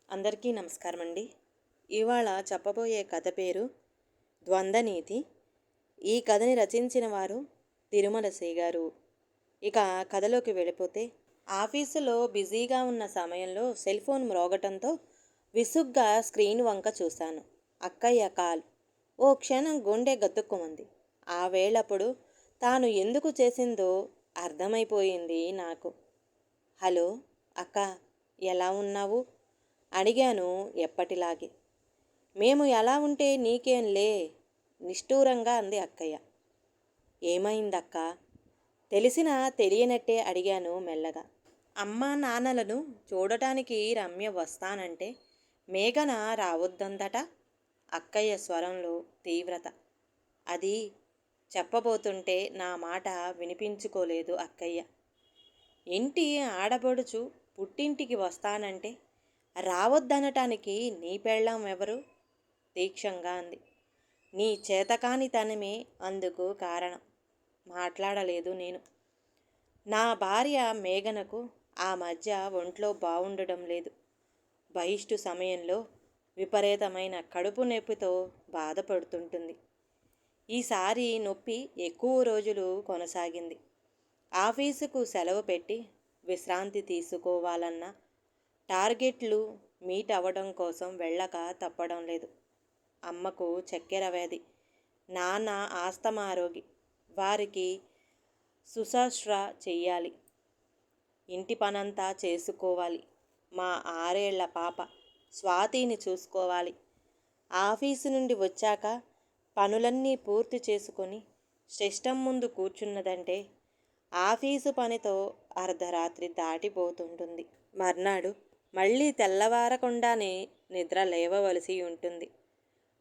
అందరికీ నమస్కారం అండి. ఇవాళ చెప్పబోయే కథ పేరు ద్వంద్వనీతి. ఈ కథని రచించిన వారు తిరుమల శ్రీ గారు. ఇక కథలోకి వెళ్ళిపోతే, ఆఫీసులో బిజీగా ఉన్న సమయంలో సెల్ ఫోన్ మ్రోగటంతో విసుగ్గా స్క్రీన్ వంక చూశాను. అక్కయ్య కాల్. ఓ క్షణం గుండె గతుక్కుమంది. ఆ వేళప్పుడు తాను ఎందుకు చేసిందో అర్థమైపోయింది నాకు. హలో అక్క, ఎలా ఉన్నావు అడిగాను ఎప్పటిలాగే. మేము ఎలా ఉంటే నీకేంలే, నిష్ఠూరంగా అంది అక్కయ్య. ఏమైందక్కా? తెలిసినా తెలియనట్టే అడిగాను మెల్లగా. అమ్మా నాన్నలను చూడటానికి రమ్య వస్తానంటే మేఘన రావద్దందట. అక్కయ్య స్వరంలో తీవ్రత. అది చెప్పబోతుంటే నా మాట వినిపించుకోలేదు అక్కయ్య. ఇంటి ఆడబడుచు పుట్టింటికి వస్తానంటే రావద్దనటానికి నీ పెళ్ళాం ఎవరు? తీక్షంగా అంది. నీ చేతకానితనమే అందుకు కారణం. మాట్లాడలేదు నేను. నా భార్య మేఘనకు ఆ మధ్య ఒంట్లో బావుండడం లేదు. బహిష్టు సమయంలో విపరీతమైన కడుపు నొప్పితో బాధపడుతుంటుంది. ఈసారి నొప్పి ఎక్కువ రోజులు కొనసాగింది. ఆఫీసుకు సెలవు పెట్టి విశ్రాంతి తీసుకోవాలన్న టార్గెట్లు మీట్ అవ్వడం కోసం వెళ్ళక తప్పడం లేదు. అమ్మకు చక్కెర వ్యాధి, నాన్న ఆస్తమారోగి. వారికి శుశ్రూష చెయ్యాలి. ఇంటి పనంతా చేసుకోవాలి. మా 6 ఏళ్ల పాప స్వాతిని చూసుకోవాలి. ఆఫీసు నుండి వచ్చాక పనులన్నీ పూర్తి చేసుకొని సిస్టమ్ ముందు కూర్చున్నదంటే ఆఫీసు పనితో అర్ధరాత్రి దాటిపోతుంటుంది. మర్నాడు మళ్ళీ తెల్లవారకుండానే నిద్ర లేవవలసి ఉంటుంది.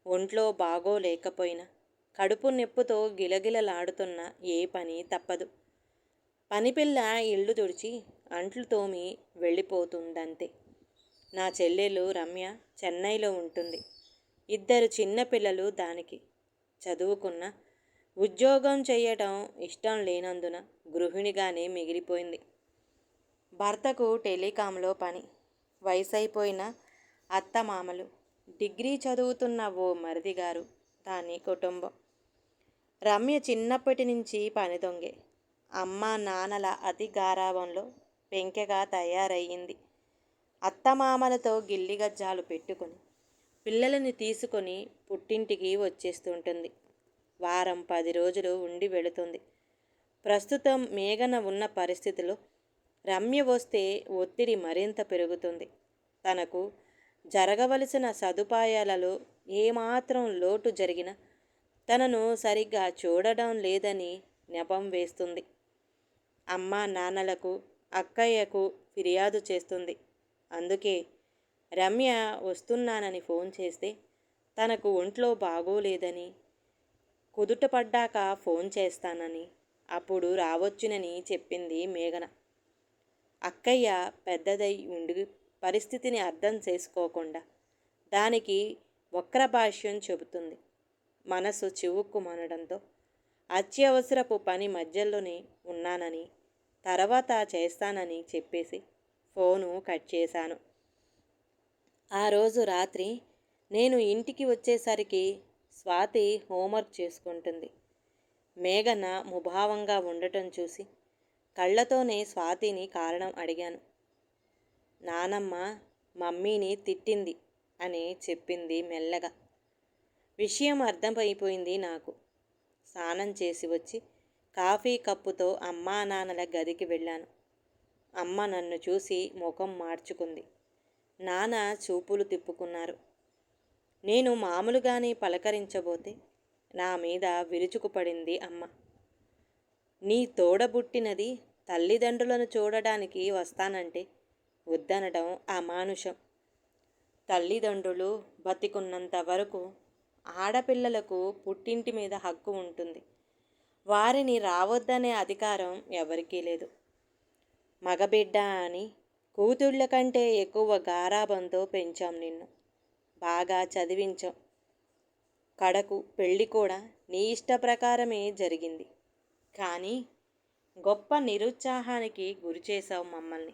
ఒంట్లో బాగోలేకపోయినా కడుపు నొప్పితో గిలగిలలాడుతున్న ఏ పని తప్పదు. పనిపిల్ల ఇల్లు తుడిచి అంట్లు తోమి వెళ్ళిపోతుందంతే. నా చెల్లెలు రమ్య చెన్నైలో ఉంటుంది. 2 చిన్నపిల్లలు దానికి. చదువుకున్న ఉద్యోగం చేయటం ఇష్టం లేనందున గృహిణిగానే మిగిలిపోయింది. భర్తకు టెలికాంలో పని. వయసైపోయిన అత్తమామలు, డిగ్రీ చదువుతున్న ఓ మరిదిగారు, దాని కుటుంబం. రమ్య చిన్నప్పటి నుంచి పని దొంగే. అమ్మా నాన్నల అతి గారాబంలో పెంకెగా తయారయ్యింది. అత్తమామలతో గిల్లిగజ్జాలు పెట్టుకుని పిల్లలని తీసుకొని పుట్టింటికి వచ్చేస్తుంటుంది. వారం 10 రోజులు ఉండి వెళుతుంది. ప్రస్తుతం మేఘన ఉన్న పరిస్థితిలో రమ్య వస్తే ఒత్తిడి మరింత పెరుగుతుంది. తనకు జరగవలసిన సదుపాయాలలో ఏమాత్రం లోటు జరిగినా తనను సరిగ్గా చూడడం లేదని నెపం వేస్తుంది. అమ్మా నాన్నలకు, అక్కయ్యకు ఫిర్యాదు చేస్తుంది. అందుకే రమ్య వస్తున్నానని ఫోన్ చేస్తే తనకు ఒంట్లో బాగోలేదని, కుదుటపడ్డాక ఫోన్ చేస్తానని, అప్పుడు రావచ్చునని చెప్పింది మేఘన. అక్కయ్య పెద్దదై ఉండి పరిస్థితిని అర్థం చేసుకోకుండా దానికి వక్రభాష్యం చెబుతుంది. మనసు చివుక్కుమనడంతో అత్యవసరపు పని మధ్యలోనే ఉన్నానని, తర్వాత చేస్తానని చెప్పేసి ఫోను కట్ చేశాను. ఆ రోజు రాత్రి నేను ఇంటికి వచ్చేసరికి స్వాతి హోంవర్క్ చేసుకుంటుంది. మేఘన ముభావంగా ఉండటం చూసి కళ్ళతోనే స్వాతిని కారణం అడిగాను. నానమ్మ మమ్మీని తిట్టింది అని చెప్పింది మెల్లగా. విషయం అర్థమైపోయింది నాకు. స్నానం చేసి వచ్చి కాఫీ కప్పుతో అమ్మా నాన్నల గదికి వెళ్ళాను. అమ్మ నన్ను చూసి ముఖం మార్చుకుంది. నాన్న చూపులు తిప్పుకున్నారు. నేను మామూలుగానే పలకరించబోతే నా మీద విరుచుకుపడింది అమ్మ. నీ తోడబుట్టినది తల్లిదండ్రులను చూడడానికి వస్తానంటే వద్దనడం అమానుషం. తల్లిదండ్రులు బతికున్నంత వరకు ఆడపిల్లలకు పుట్టింటి మీద హక్కు ఉంటుంది. వారిని రావద్దనే అధికారం ఎవరికీ లేదు. మగబిడ్డ అని కూతుళ్ళ కంటే ఎక్కువ గారాబంతో పెంచాం నిన్ను. బాగా చదివించాం. కడకు పెళ్ళి కూడా నీ ఇష్ట ప్రకారమే జరిగింది. కానీ గొప్ప నిరుత్సాహానికి గురిచేశావు మమ్మల్ని.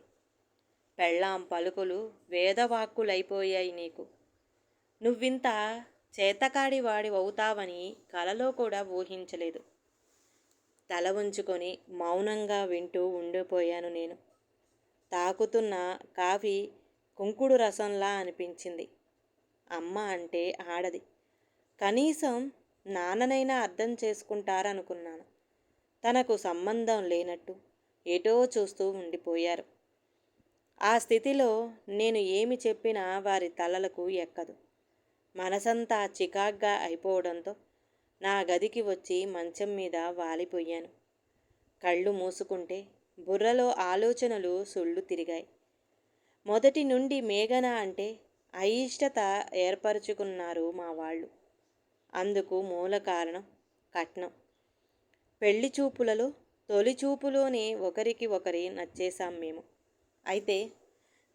పెళ్ళాం పలుకులు వేదవాక్కులైపోయాయి నీకు. నువ్వింత చేతకాడి వాడివవుతావని కలలో కూడా ఊహించలేదు. తల ఉంచుకొని మౌనంగా వింటూ ఉండిపోయాను నేను. తాకుతున్న కాఫీ కుంకుడు రసంలా అనిపించింది. అమ్మ అంటే ఆడది. కనీసం నాన్ననైనా అర్థం చేసుకుంటారనుకున్నాను. తనకు సంబంధం లేనట్టు ఎటో చూస్తూ ఉండిపోయారు. ఆ స్థితిలో నేను ఏమి చెప్పినా వారి తలలకు ఎక్కదు. మనసంతా చికాగ్గా అయిపోవడంతో నా గదికి వచ్చి మంచం మీద వాలిపోయాను. కళ్ళు మూసుకుంటే బుర్రలో ఆలోచనలు సుళ్ళు తిరిగాయి. మొదటి నుండి మేఘన అంటే అయిష్టత ఏర్పరచుకున్నారు మా వాళ్ళు. అందుకు మూల కారణం కట్నం. పెళ్లి చూపులలో తొలి చూపులోనే ఒకరికి ఒకరి నచ్చేశాం మేము. అయితే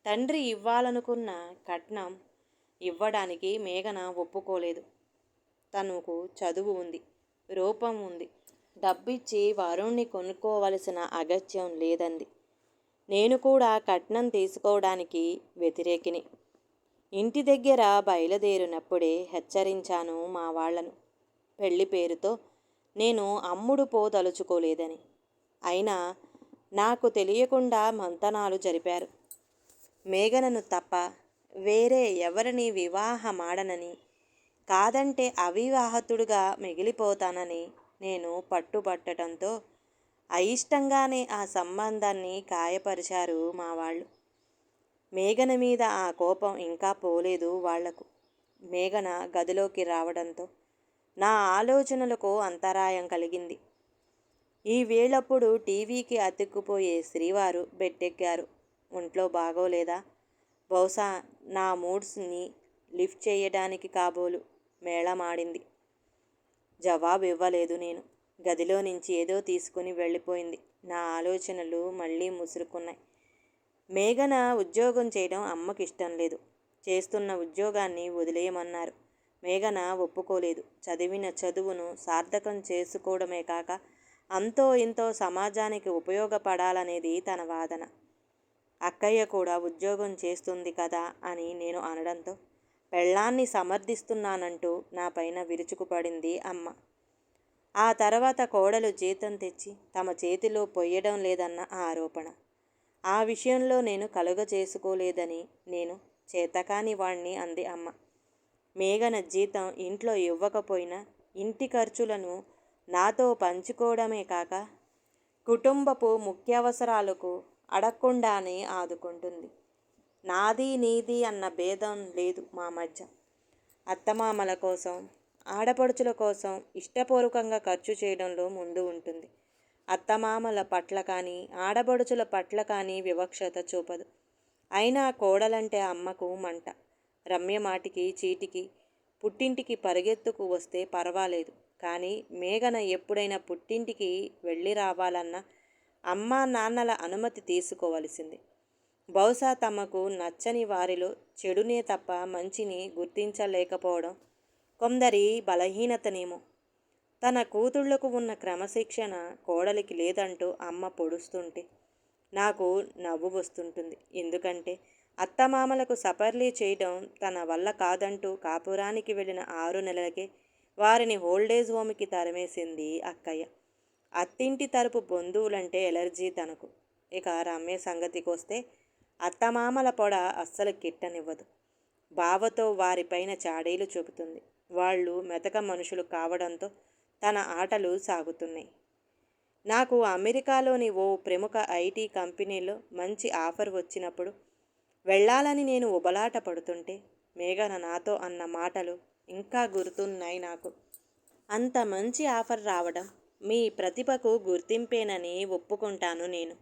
తండ్రి ఇవ్వాలనుకున్న కట్నం ఇవ్వడానికి మేఘన ఒప్పుకోలేదు. తనకు చదువు ఉంది, రూపం ఉంది, డబ్బిచ్చి వరుణ్ణి కొనుక్కోవలసిన అగత్యం లేదంది. నేను కూడా కట్నం తీసుకోవడానికి వ్యతిరేకిని. ఇంటి దగ్గర బయలుదేరినప్పుడే హెచ్చరించాను మా వాళ్లను. పెళ్లి పేరుతో నేను అమ్ముడు పోదలుచుకోలేదని. అయినా నాకు తెలియకుండా మంతనాలు జరిపారు. మేఘనను తప్ప వేరే ఎవరిని వివాహమాడనని, కాదంటే అవివాహితుడుగా మిగిలిపోతానని నేను పట్టుబట్టడంతో అయిష్టంగానే ఆ సంబంధాన్ని ఖాయపరిచారు మా వాళ్ళు. మేఘన మీద ఆ కోపం ఇంకా పోలేదు వాళ్లకు. మేఘన గదిలోకి రావడంతో నా ఆలోచనలకు అంతరాయం కలిగింది. ఈ వేళప్పుడు టీవీకి అతుక్కుపోయే శ్రీవారు బెట్టెక్కారు. ఒంట్లో బాగోలేదా? బహుశా నా మూడ్స్ని లిఫ్ట్ చేయడానికి కాబోలు మేళమాడింది. జవాబు ఇవ్వలేదు నేను. గదిలో నుంచి ఏదో తీసుకుని వెళ్ళిపోయింది. నా ఆలోచనలు మళ్ళీ ముసురుకున్నాయి. మేఘన ఉద్యోగం చేయడం అమ్మకి ఇష్టం లేదు. చేస్తున్న ఉద్యోగాన్ని వదిలేయమన్నారు. మేఘన ఒప్పుకోలేదు. చదివిన చదువును సార్థకం చేసుకోవడమే కాక అంతో ఇంతో సమాజానికి ఉపయోగపడాలనేది తన వాదన. అక్కయ్య కూడా ఉద్యోగం చేస్తుంది కదా అని నేను అనడంతో పెళ్ళాన్ని సమర్థిస్తున్నానంటూ నా పైన విరుచుకుపడింది అమ్మ. ఆ తర్వాత కోడలు జీతం తెచ్చి తమ చేతిలో పొయ్యడం లేదన్న ఆరోపణ. ఆ విషయంలో నేను కలుగ చేసుకోలేదని, నేను చేతకాని వాణ్ణి అంది అమ్మ. మేఘన జీతం ఇంట్లో ఇవ్వకపోయినా ఇంటి ఖర్చులను నాతో పంచుకోవడమే కాక కుటుంబపు ముఖ్యావసరాలకు అడగకుండానే ఆదుకుంటుంది. నాది నీది అన్న భేదం లేదు మా మధ్య. అత్తమామల కోసం, ఆడపడుచుల కోసం ఇష్టపూర్వకంగా ఖర్చు చేయడంలో ముందు ఉంటుంది. అత్తమామల పట్ల కానీ ఆడపడుచుల పట్ల కానీ వివక్షత చూపదు. అయినా కోడలంటే అమ్మకు మంట. రమ్య మాటికి చీటికి పుట్టింటికి పరిగెత్తుకు వస్తే పర్వాలేదు, కానీ మేఘన ఎప్పుడైనా పుట్టింటికి వెళ్ళి రావాలన్నా అమ్మా నాన్నల అనుమతి తీసుకోవలసింది. బహుశా తమకు నచ్చని వారిలో చెడునే తప్ప మంచిని గుర్తించలేకపోవడం కొందరి బలహీనతనేమో. తన కూతుళ్లకు ఉన్న క్రమశిక్షణ కోడలికి లేదంటూ అమ్మ పొడుస్తుంటే నాకు నవ్వు వస్తుంటుంది. ఎందుకంటే అత్తమామలకు సపర్లీ చేయడం తన వల్ల కాదంటూ కాపురానికి వెళ్ళిన 6 నెలలకే వారిని ఓల్డేజ్ హోమ్కి తరిమేసింది అక్కయ్య. అత్తింటి తరపు బంధువులంటే ఎలర్జీ తనకు. ఇక రమ్య సంగతికి వస్తే అత్తమామల పొడ అస్సలు కిట్టనివ్వదు. బావతో వారిపైన చాడీలు చూపుతుంది. వాళ్ళు మెతక మనుషులు కావడంతో తన ఆటలు సాగుతున్నాయి. నాకు అమెరికాలోని ఓ ప్రముఖ ఐటీ కంపెనీలో మంచి ఆఫర్ వచ్చినప్పుడు వెళ్ళాలని నేను ఉబలాట పడుతుంటే మేఘన నాతో అన్న మాటలు ఇంకా గుర్తున్నాయి నాకు. అంత మంచి ఆఫర్ రావడం మీ ప్రతిభకు గుర్తింపేనని ఒప్పుకుంటాను నేను.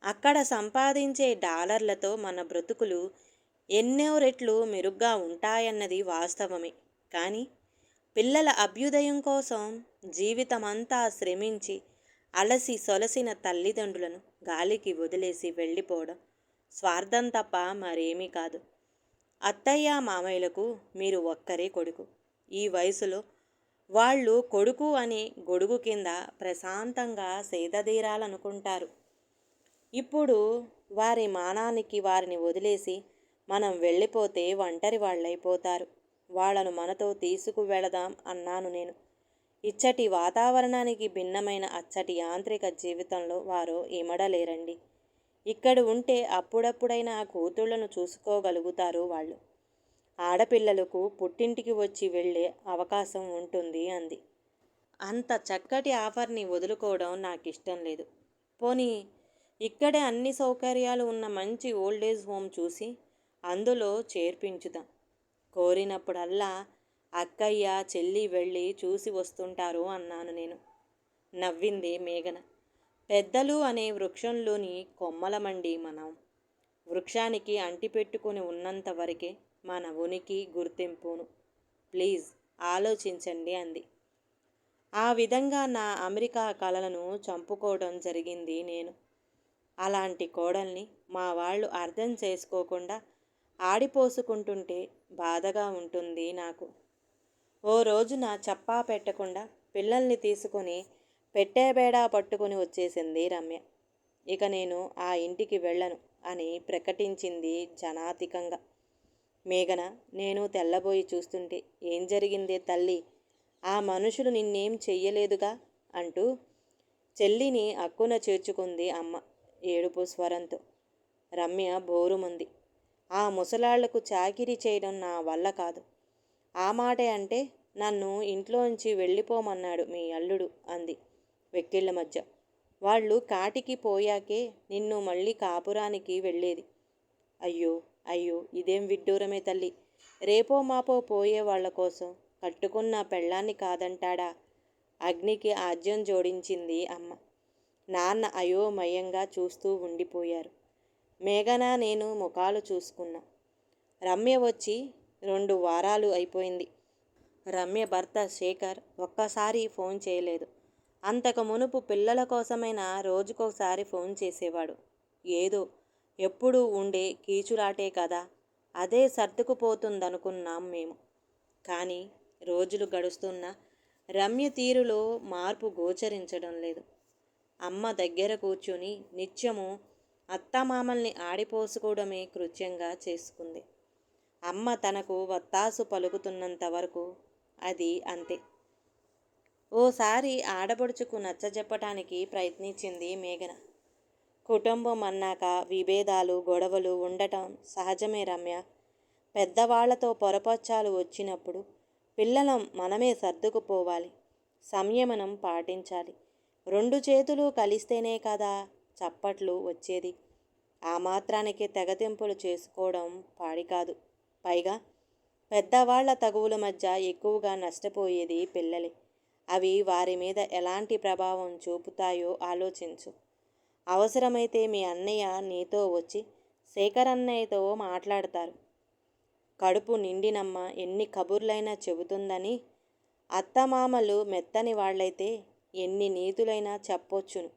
అక్కడ సంపాదించే డాలర్లతో మన బ్రతుకులు ఎన్నో రెట్లు మెరుగ్గా ఉంటాయన్నది వాస్తవమే. కానీ పిల్లల అభ్యుదయం కోసం జీవితమంతా శ్రమించి అలసి సొలసిన తల్లిదండ్రులను గాలికి వదిలేసి వెళ్ళిపోవడం స్వార్థం తప్ప మరేమీ కాదు. అత్తయ్య మామయ్యలకు మీరు ఒక్కరే కొడుకు. ఈ వయసులో వాళ్ళు కొడుకు అనే గొడుగు కింద ప్రశాంతంగా సేదదీరాలనుకుంటారు. ఇప్పుడు వారి మానానికి వారిని వదిలేసి మనం వెళ్ళిపోతే ఒంటరి వాళ్ళైపోతారు. వాళ్ళను మనతో తీసుకువెళదాం అన్నాను నేను. ఇచ్చటి వాతావరణానికి భిన్నమైన అచ్చటి యాంత్రిక జీవితంలో వారు ఇమడలేరండి. ఇక్కడ ఉంటే అప్పుడప్పుడైనా కూతుళ్లను చూసుకోగలుగుతారు వాళ్ళు. ఆడపిల్లలకు పుట్టింటికి వచ్చి వెళ్ళే అవకాశం ఉంటుంది అంది. అంత చక్కటి ఆఫర్ని వదులుకోవడం నాకిష్టం లేదు. పోనీ ఇక్కడే అన్ని సౌకర్యాలు ఉన్న మంచి ఓల్డేజ్ హోమ్ చూసి అందులో చేర్పించుదాం. కోరినప్పుడల్లా అక్కయ్య చెల్లి వెళ్ళి చూసి వస్తుంటారు అన్నాను నేను. నవ్వింది మేఘన. పెద్దలు అనే వృక్షంలోని కొమ్మలమండి మనం. వృక్షానికి అంటిపెట్టుకుని ఉన్నంత వరకే మన ఉనికి గుర్తింపును. ప్లీజ్ ఆలోచించండి అంది. ఆ విధంగా నా అమెరికా కలలను చంపుకోవడం జరిగింది నేను. అలాంటి కోడల్ని మా వాళ్ళు అర్థం చేసుకోకుండా ఆడిపోసుకుంటుంటే బాధగా ఉంటుంది నాకు. ఓ రోజున చెప్పా పెట్టకుండా పిల్లల్ని తీసుకొని పెట్టేబేడా పట్టుకుని వచ్చేసింది రమ్య. ఇక నేను ఆ ఇంటికి వెళ్ళను అని ప్రకటించింది జనాతికంగా. మేఘన నేను తెల్లబోయి చూస్తుంటే ఏం జరిగిందే తల్లి, ఆ మనుషులు నిన్నేం చెయ్యలేదుగా అంటూ చెల్లిని అక్కున చేర్చుకుంది అమ్మ ఏడుపు స్వరంతో. రమ్య బోరుమంది. ఆ ముసలాళ్లకు చాకిరీ చేయడం నా వల్ల కాదు. ఆ మాటే అంటే నన్ను ఇంట్లోంచి వెళ్ళిపోమన్నాడు మీ అల్లుడు అంది వెక్కిళ్ళ మధ్య. వాళ్ళు కాటికి పోయాకే నిన్ను మళ్ళీ కాపురానికి వెళ్ళేది. అయ్యో అయ్యో ఇదేం విడ్డూరమే తల్లి. రేపో మాపో పోయే వాళ్ళ కోసం కట్టుకున్న పెళ్ళాన్ని కాదంటాడా? అగ్నికి ఆజ్యం జోడించింది అమ్మ. నాన్న అయోమయంగా చూస్తూ ఉండిపోయారు. మేఘన నేను ముఖాలు చూసుకున్నా. రమ్య వచ్చి 2 వారాలు అయిపోయింది. రమ్య భర్త శేఖర్ ఒక్కసారి ఫోన్ చేయలేదు. అంతకు మునుపు పిల్లల కోసమైనా రోజుకోసారి ఫోన్ చేసేవాడు. ఏదో ఎప్పుడూ ఉండే కీచులాటే కదా, అదే సర్దుకుపోతుందనుకున్నాం మేము. కానీ రోజులు గడుస్తున్నా రమ్య తీరులో మార్పు గోచరించడం లేదు. అమ్మ దగ్గర కూర్చుని నిత్యము అత్తమామల్ని ఆడిపోసుకోవడమే కృత్యంగా చేసుకుంది. అమ్మ తనకు వత్తాసు పలుకుతున్నంత వరకు అది అంతే. ఓసారి ఆడపడుచుకు నచ్చజెప్పటానికి ప్రయత్నించింది మేఘన. కుటుంబం అన్నాక విభేదాలు గొడవలు ఉండటం సహజమే రమ్య. పెద్దవాళ్లతో పొరపచ్చాలు వచ్చినప్పుడు పిల్లలం మనమే సర్దుకుపోవాలి. సంయమనం పాటించాలి. 2 చేతులు కలిస్తేనే కదా చప్పట్లు వచ్చేది. ఆ మాత్రానికి తెగతింపులు చేసుకోవడం పాడికాదు. పైగా పెద్దవాళ్ల తగువుల మధ్య ఎక్కువగా నష్టపోయేది పిల్లలే. అవి వారి మీద ఎలాంటి ప్రభావం చూపుతాయో ఆలోచించు. అవసరమైతే మీ అన్నయ్య నీతో వచ్చి శేఖర్ అన్నయ్యతో మాట్లాడతారు. కడుపు నిండినమ్మ ఎన్ని కబుర్లైనా చెబుతుందని, అత్తమామలు మెత్తని వాళ్ళైతే ఎన్ని నీతులైనా చెప్పొచ్చును.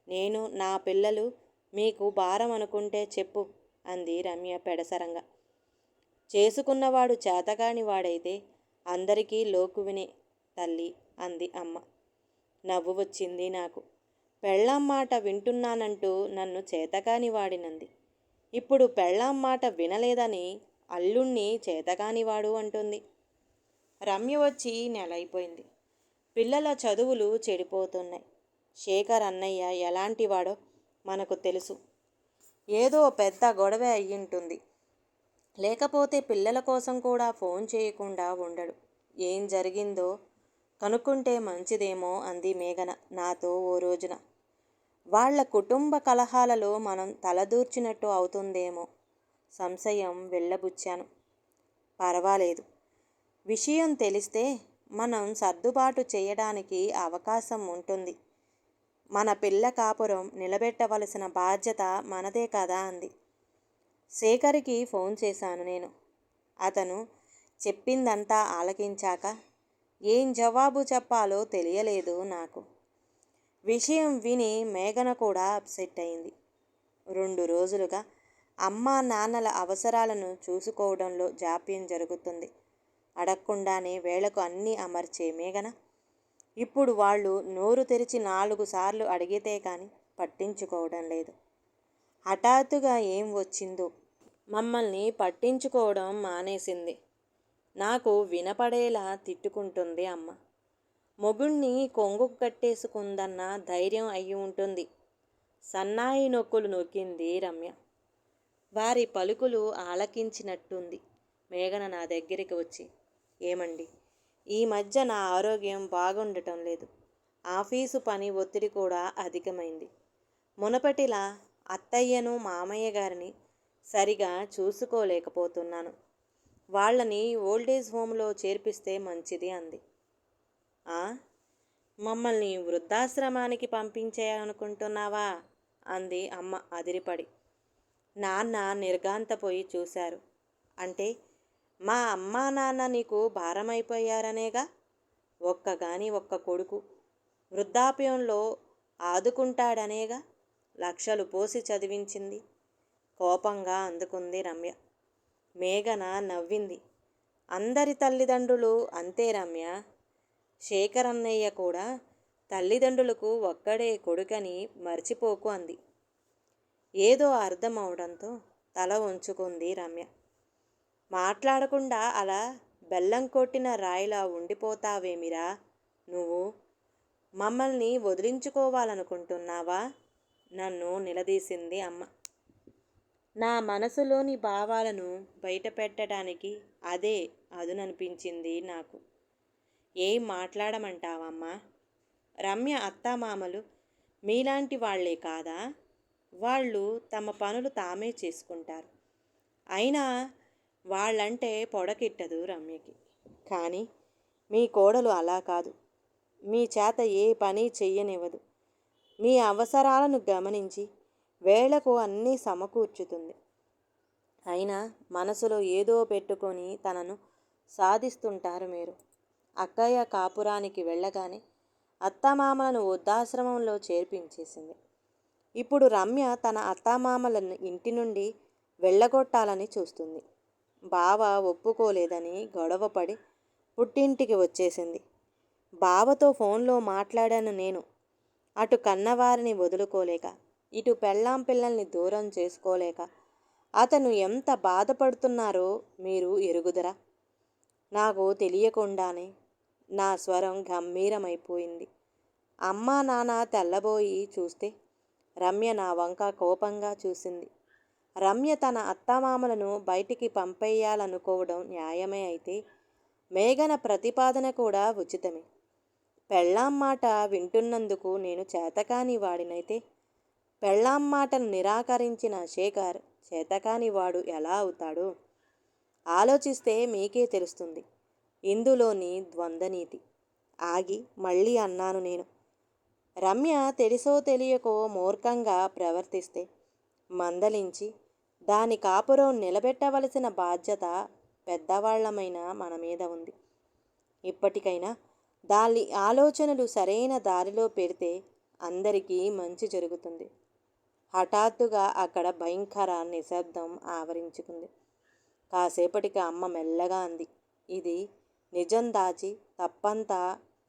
నేను నా పిల్లలు మీకు భారం అనుకుంటే చెప్పు అంది రమ్య పెడసరంగా. చేసుకున్నవాడు చేతకాని వాడైతే అందరికీ లోకువినే తల్లి అంది అమ్మ. నవ్వు వచ్చింది నాకు. పెళ్ళాం మాట వింటున్నానంటూ నన్ను చేతకాని వాడినంది. ఇప్పుడు పెళ్ళాం మాట వినలేదని అల్లుణ్ణి చేతకానివాడు అంటుంది. రమ్య వచ్చి నెలైపోయింది. పిల్లల చదువులు చెడిపోతున్నాయి. శేఖర్ అన్నయ్య ఎలాంటివాడో మనకు తెలుసు. ఏదో పెద్ద గొడవే అయ్యుంటుంది. లేకపోతే పిల్లల కోసం కూడా ఫోన్ చేయకుండా ఉండడు. ఏం జరిగిందో కనుక్కుంటే మంచిదేమో అంది మేఘన నాతో ఓ రోజున. వాళ్ళ కుటుంబ కలహాలలో మనం తలదూర్చినట్టు అవుతుందేమో సంశయం వెళ్ళబుచ్చాను. పర్వాలేదు, విషయం తెలిస్తే మనం సర్దుబాటు చేయడానికి అవకాశం ఉంటుంది. మన పిల్ల కాపురం నిలబెట్టవలసిన బాధ్యత మనదే కదా అంది. శేఖర్కి ఫోన్ చేశాను నేను. అతను చెప్పిందంతా ఆలకించాక ఏం జవాబు చెప్పాలో తెలియలేదు నాకు. విషయం విని మేఘన కూడా అప్సెట్ అయింది. 2 రోజులుగా అమ్మా నాన్నల అవసరాలను చూసుకోవడంలో జాప్యం జరుగుతుంది. అడగకుండానే వేళకు అన్నీ అమర్చే మేఘన ఇప్పుడు వాళ్ళు నోరు తెరిచి 4 సార్లు అడిగితే కానీ పట్టించుకోవడం లేదు. హఠాత్తుగా ఏం వచ్చిందో మమ్మల్ని పట్టించుకోవడం మానేసింది. నాకు వినపడేలా తిట్టుకుంటుంది అమ్మ. మొగుణ్ణి కొంగుకు కట్టేసుకుందన్న ధైర్యం అయి ఉంటుంది. సన్నాయి నొక్కులు నొక్కింది రమ్య. వారి పలుకులు ఆలకించినట్టుంది. మేఘన నా దగ్గరికి వచ్చి, ఏమండి, ఈ మధ్య నా ఆరోగ్యం బాగుండటం లేదు. ఆఫీసు పని ఒత్తిడి కూడా అధికమైంది. మునపటిలా అత్తయ్యను మామయ్య గారిని సరిగా చూసుకోలేకపోతున్నాను. వాళ్ళని ఓల్డేజ్ హోమ్లో చేర్పిస్తే మంచిది అంది. ఆ, మమ్మల్ని వృద్ధాశ్రమానికి పంపించేయాలనుకుంటున్నావా అంది అమ్మ అదిరిపడి. నాన్న నిర్ఘాంతపోయి చూశారు. అంటే మా అమ్మా నాన్న నీకు భారమైపోయారనేగా? ఒక్క కొడుకు వృద్ధాప్యంలో ఆదుకుంటాడనేగా లక్షలు పోసి చదివించింది. కోపంగా అందుకుంది రమ్య. మేఘన నవ్వింది. అందరి తల్లిదండ్రులు అంతే రమ్య. శేఖర్ అన్నయ్య కూడా తల్లిదండ్రులకు ఒక్కడే కొడుకని మర్చిపోకు అంది. ఏదో అర్థం అవడంతో తల ఉంచుకుంది రమ్య. మాట్లాడకుండా అలా బెల్లం కొట్టిన రాయిలా ఉండిపోతావేమిరా నువ్వు? మమ్మల్ని వదిలించుకోవాలనుకుంటున్నావా? నన్ను నిలదీసింది అమ్మ. నా మనసులోని భావాలను బయటపెట్టడానికి అదే అదుననిపించింది నాకు. ఏం మాట్లాడమంటావమ్మా? రమ్య అత్తామామలు మీలాంటి వాళ్లే కాదా? వాళ్ళు తమ పనులు తామే చేసుకుంటారు. అయినా వాళ్ళంటే పొడకిట్టదు రమ్యకి. కానీ మీ కోడలు అలా కాదు. మీ చేత ఏ పని చెయ్యనివ్వదు. మీ అవసరాలను గమనించి వేళకు అన్నీ సమకూర్చుతుంది. అయినా మనసులో ఏదో పెట్టుకొని తనను సాధిస్తుంటారు మీరు. అక్కయ్య కాపురానికి వెళ్ళగానే అత్తామామలను వృద్ధాశ్రమంలో చేర్పించేసింది. ఇప్పుడు రమ్య తన అత్తామామలను ఇంటి నుండి వెళ్ళగొట్టాలని చూస్తుంది. బావ ఒప్పుకోలేదని గొడవపడి పుట్టింటికి వచ్చేసింది. బావతో ఫోన్లో మాట్లాడాను నేను. అటు కన్నవారిని వదులుకోలేక, ఇటు పెళ్ళాం పిల్లల్ని దూరం చేసుకోలేక అతను ఎంత బాధపడుతున్నారో మీరు ఎరుగుదరా? నాకు తెలియకుండానే నా స్వరం గంభీరమైపోయింది. అమ్మా నాన్న తెల్లబోయి చూస్తే రమ్య నా వంక కోపంగా చూసింది. రమ్య తన అత్తామామలను బయటికి పంపేయాలనుకోవడం న్యాయమే అయితే మేఘన ప్రతిపాదన కూడా ఉచితమే. పెళ్ళాం మాట వింటున్నందుకు నేను చేతకాని వాడినైతే పెళ్ళాం మాటను నిరాకరించిన శేఖర్ చేతకాని వాడు ఎలా అవుతాడో ఆలోచిస్తే మీకే తెలుస్తుంది ఇందులోని ద్వంద్వనీతి. ఆగి మళ్ళీ అన్నాను నేను. రమ్య తెలిసో తెలియకో మూర్ఖంగా ప్రవర్తిస్తే మందలించి దాని కాపురం నిలబెట్టవలసిన బాధ్యత పెద్దవాళ్లమైన మన మీద ఉంది. ఇప్పటికైనా దాని ఆలోచనలు సరైన దారిలో పెడితే అందరికీ మంచి జరుగుతుంది. హఠాత్తుగా అక్కడ భయంకర నిశ్శబ్దం ఆవరించుకుంది. కాసేపటికి అమ్మ మెల్లగా అంది, ఇది నిజం దాచి తప్పంతా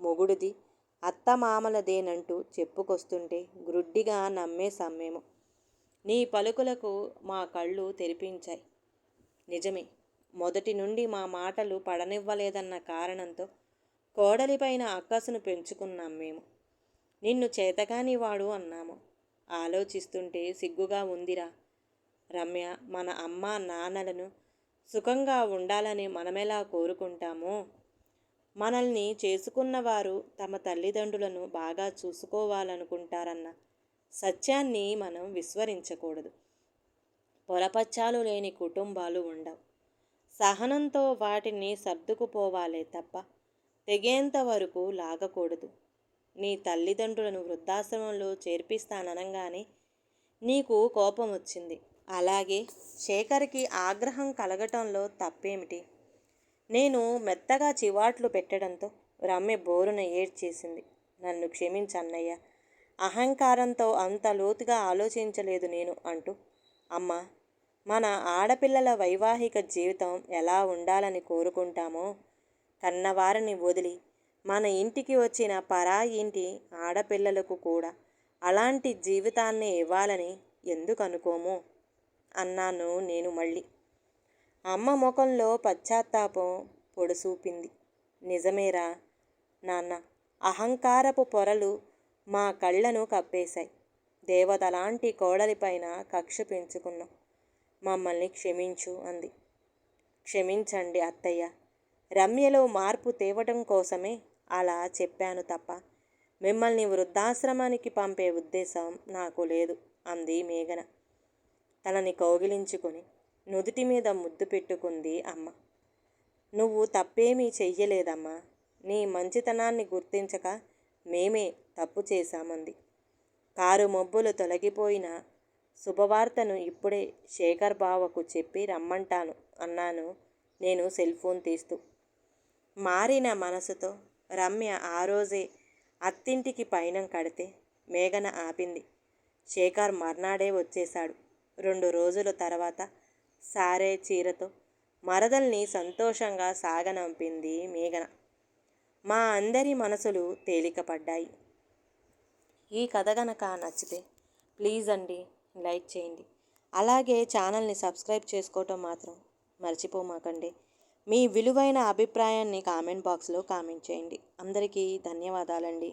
మొగుడిది అత్తమామలదేనంటూ చెప్పుకొస్తుంటే గ్రుడ్డిగా నమ్మేశామేమో. నీ పలుకులకు మా కళ్ళు తెరిపించాయి. నిజమే, మొదటి నుండి మా మాటలు పడనివ్వలేదన్న కారణంతో కోడలిపైన అక్కసును పెంచుకున్నాం మేము. నిన్ను చేతకాని వాడు అన్నాము. ఆలోచిస్తుంటే సిగ్గుగా ఉందిరా రమ్య. మన అమ్మ నాన్నలను సుఖంగా ఉండాలని మనమెలా కోరుకుంటామో మనల్ని చేసుకున్నవారు తమ తల్లిదండ్రులను బాగా చూసుకోవాలనుకుంటారన్న సత్యాన్ని మనం విస్మరించకూడదు. పొరపచ్చాలు లేని కుటుంబాలు ఉండవు. సహనంతో వాటిని సర్దుకుపోవాలే తప్ప తెగేంత వరకు లాగకూడదు. నీ తల్లిదండ్రులను వృద్ధాశ్రమంలో చేర్పిస్తాననగానే నీకు కోపం వచ్చింది. అలాగే శేఖర్కి ఆగ్రహం కలగటంలో తప్పేమిటి? నేను మెత్తగా చివాట్లు పెట్టడంతో రమ్య బోరున ఏడ్చేసింది. నన్ను క్షమించన్నయ్య, అహంకారంతో అంత లోతుగా ఆలోచించలేదు నేను అంటూ. అమ్మ, మన ఆడపిల్లల వైవాహిక జీవితం ఎలా ఉండాలని కోరుకుంటామో కన్నవారిని వదిలి మన ఇంటికి వచ్చిన పరాయి ఇంటి ఆడపిల్లలకు కూడా అలాంటి జీవితాన్ని ఇవ్వాలని ఎందుకు అనుకోము అన్నాను నేను మళ్ళీ. అమ్మ ముఖంలో పశ్చాత్తాపం పొడసూపింది. నిజమేరా నాన్న, అహంకారపు పొరలు మా కళ్ళను కప్పేశాయి. దేవతలాంటి కోడలిపైన కక్ష పెంచుకున్నాం. మమ్మల్ని క్షమించు అంది. క్షమించండి అత్తయ్య. రమ్యలో మార్పు తేవటం కోసమే అలా చెప్పాను తప్ప మిమ్మల్ని వృద్ధాశ్రమానికి పంపే ఉద్దేశం నాకు లేదు అంది మేఘన. తనని కౌగిలించుకొని నుదుటి మీద ముద్దు పెట్టుకుంది అమ్మ. నువ్వు తప్పేమీ చెయ్యలేదమ్మా. నీ మంచితనాన్ని గుర్తించక మేమే తప్పు చేశామంది. కారు మబ్బులు తొలగిపోయిన శుభవార్తను ఇప్పుడే శేఖర్ బావకు చెప్పి రమ్మంటాను అన్నాను నేను సెల్ ఫోన్ తీస్తూ. మారిన మనసుతో రమ్య ఆ రోజే అత్తింటికి పయనం కడితే మేఘన ఆపింది. శేఖర్ మర్నాడే వచ్చేశాడు. 2 రోజుల తర్వాత సారే చీరతో మరదల్ని సంతోషంగా సాగనంపింది మేఘన. మా అందరి మనసులు తేలికపడ్డాయి. ఈ కథ గనక నచ్చితే ప్లీజ్ అండి లైక్ చేయండి. అలాగే ఛానల్ని సబ్స్క్రైబ్ చేసుకోవటం మాత్రం మర్చిపోమాకండి. మీ విలువైన అభిప్రాయాన్ని కామెంట్ బాక్స్లో కామెంట్ చేయండి. అందరికీ ధన్యవాదాలండి.